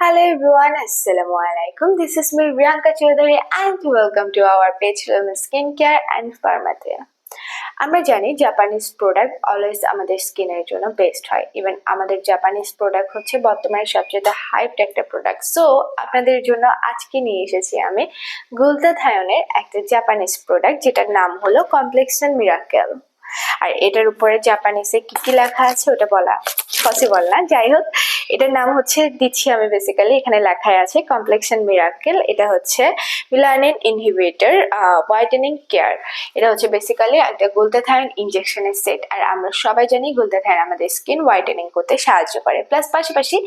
Hello everyone, Assalamu alaikum. This is me Priyanka Chaudhary and welcome to our page Realme Skincare and Pharmacia. আমরা জানি Japanese product always আমাদের স্কিনের জন্য best হয়। Even আমাদের Japanese product হচ্ছে বর্তমানে সবচেয়ে হাইপড একটা প্রোডাক্ট। সো আপনাদের জন্য আজকে নিয়ে এসেছি আমি গ্লুটাথায়োনের একটা জাপানিজ প্রোডাক্ট যেটার নাম হলো কমপ্লেক্সন মিরাকেল। আর এটার উপরে জাপানিজে কি কি লেখা আছে ওটা বলা পসিবল না, যাই হোক এটার নাম হচ্ছে দিচ্ছি আমি বেসিক্যালি। এখানে লেখাই আছে কমপ্লেক্সন মিরাকেল। এটা হচ্ছে মেলানিন ইনহিবিটর হোয়াইটেনিং কেয়ার। এটা হচ্ছে বেসিক্যালি একটা গ্লুটাথায়োন ইনজেকশনের সেট। আর আমরা সবাই জানি গ্লুটাথায়োন আমাদের স্কিন হোয়াইটেনিং করতে সাহায্য করে, প্লাস পাশাপাশি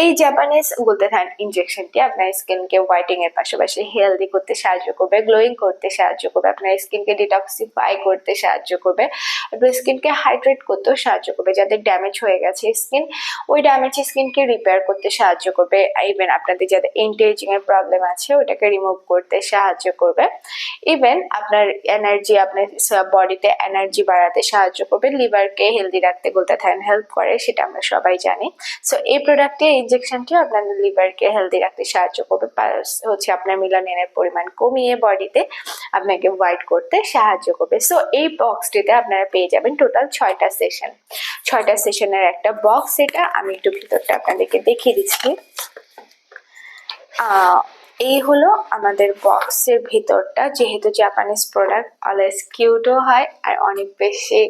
এই জাপানিজ গ্লুটাথায়োন ইনজেকশনটি আপনার স্কিনকে হোয়াইটিং এর পাশাপাশি হেলদি করতে সাহায্য করবে, গ্লোয়িং করতে সাহায্য করবে, আপনার স্কিনকে ডিটক্সিফাই করতে সাহায্য করবে, আপনার স্কিনকে হাইড্রেট করতেও সাহায্য করবে। যাদের ড্যামেজ হয়ে গেছে স্কিন, ওই ড্যামেজ স্কিনকে রিপেয়ার করতে সাহায্য করবে। ইভেন আপনাদের যাদের এন্টি এজিং এর প্রবলেম আছে ওটাকে রিমুভ করতে সাহায্য করবে। ইভেন আপনার এনার্জি, আপনার বডিতে এনার্জি বাড়াতে সাহায্য করবে, লিভারকে হেলদি রাখতে গ্লুটাথায়োন হেল্প করে, সেটা আমরা সবাই জানি। সো এই প্রোডাক্টে ইনজেকশনটি আপনাদের লিভারকে হেলদি রাখতে সাহায্য করবে, হচ্ছে আপনার মেলানিনের পরিমাণ কমিয়ে বডিতে আপনাকে হোয়াইট করতে সাহায্য করবে। সো এই বক্সটিতে আপনারা পেয়ে যাবেন টোটাল 6টা সেশন। 6টা সেশনের একটা বক্স। এটা আমি একটু ভিতরটা আপনাদেরকে দেখিয়ে দিচ্ছি। এই হলো আমাদের বক্সের ভিতরটা। যেহেতু জাপানিজ প্রোডাক্ট অলওয়েজ কিউটও হয় আর অনেক বেশি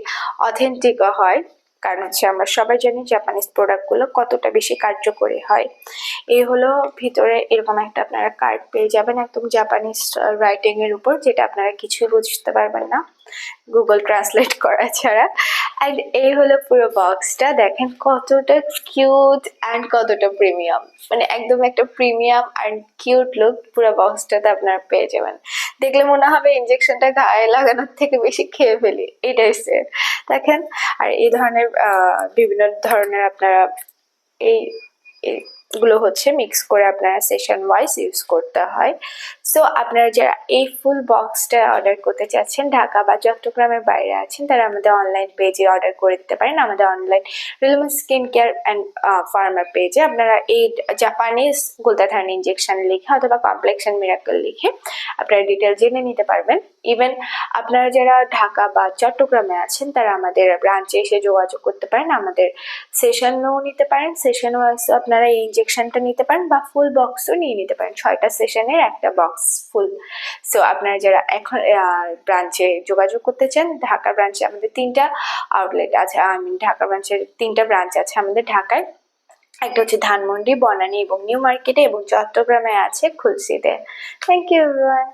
অথেন্টিকও হয়, কারণ হচ্ছে আমরা সবাই জানি জাপানিজ প্রোডাক্টগুলো কতটা বেশি কার্যকরী হয়। এই হলো ভিতরে এরকম একটা আপনারা কার্ড পেয়ে যাবেন একদম জাপানিজ রাইটিং এর উপর, যেটা আপনারা কিছুই বুঝতে পারবেন না গুগল ট্রান্সলেট করা ছাড়া। অ্যান্ড এই হলো পুরো বক্সটা। দেখেন কতটা কিউট অ্যান্ড কতটা প্রিমিয়াম, মানে একদম একটা প্রিমিয়াম অ্যান্ড কিউট লুক পুরো বক্সটাতে আপনারা পেয়ে যাবেন। দেখলে মনে হবে ইনজেকশনটা গায়ে লাগানোর থেকে বেশি খেয়ে ফেলি, এটাই সে দেখেন। আর এই ধরনের বিভিন্ন ধরনের আপনারা এইগুলো হচ্ছে মিক্স করে আপনারা সেশন ওয়াইজ ইউজ করতে হয়। সো আপনারা যারা এই ফুল বক্সটা অর্ডার করতে চাচ্ছেন, ঢাকা বা চট্টগ্রামের বাইরে আছেন, তারা আমাদের অনলাইন পেজে অর্ডার করে দিতে পারেন। আমাদের online Realme skin care and farmer পেজে আপনারা এই জাপানিজ গ্লুটাথায়োন ইনজেকশন লিখে অথবা কমপ্লেক্সন মিরাকেল লিখে আপনারা ডিটেল জেনে নিতে পারবেন। ইভেন আপনারা যারা ঢাকা বা চট্টগ্রামে আছেন তারা আমাদের ব্রাঞ্চে এসে যোগাযোগ করতে পারেন, আমাদের সেশনও নিতে পারেন, সেশন ওয়াইজ আপনারা এই ইনজেকশনটা নিতে পারেন বা ফুল বক্সও নিয়ে নিতে পারেন। 6টা সেশনের একটা বক্স ফুল। সো আপনারা যারা এখন ব্রাঞ্চে যোগাযোগ করতে চান, ঢাকা ব্রাঞ্চে আমাদের 3টা আউটলেট আছে। ঢাকা ব্রাঞ্চের 3টা ব্রাঞ্চ আছে আমাদের ঢাকায়। একটা হচ্ছে ধানমন্ডি, বনানী এবং নিউ মার্কেটে, এবং চট্টগ্রামে আছে খুলশিতে। Thank you everyone.